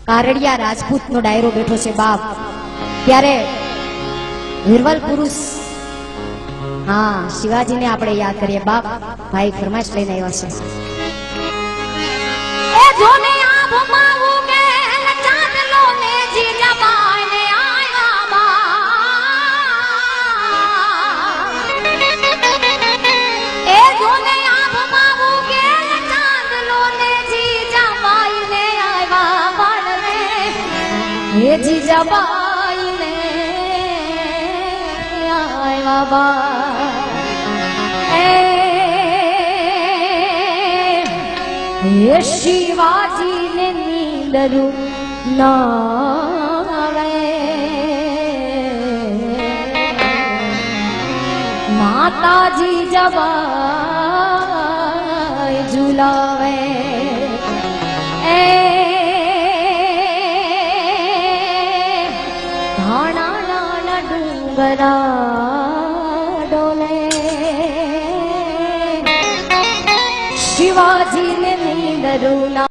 કારડિયા રાજપૂત નો ડાયરો બેઠો છે બાપ। ત્યારે વીરવલ પુરુષ હા શિવાજી ને આપણે યાદ કરીએ બાપ। ભાઈ ફરમાઈશ લઈને આવ્યા છે। એ જોને આભમાં ઉગે ચાંદલો ને જીજાબાઈ ને આયા બા। એ જોને આભમાં ઉગે ચાંદલો ને જીજાબાઈ ને આયા બાળ રે। હે જીજાબાઈ ને આવ્યા બા। હે શિવાજી ને નીંદરું નાવે માતાજી જબાઈ ઝુલાવે। એ ઘણા નાના ડુંગરા ડોલે શિવાજી ને નીંદરું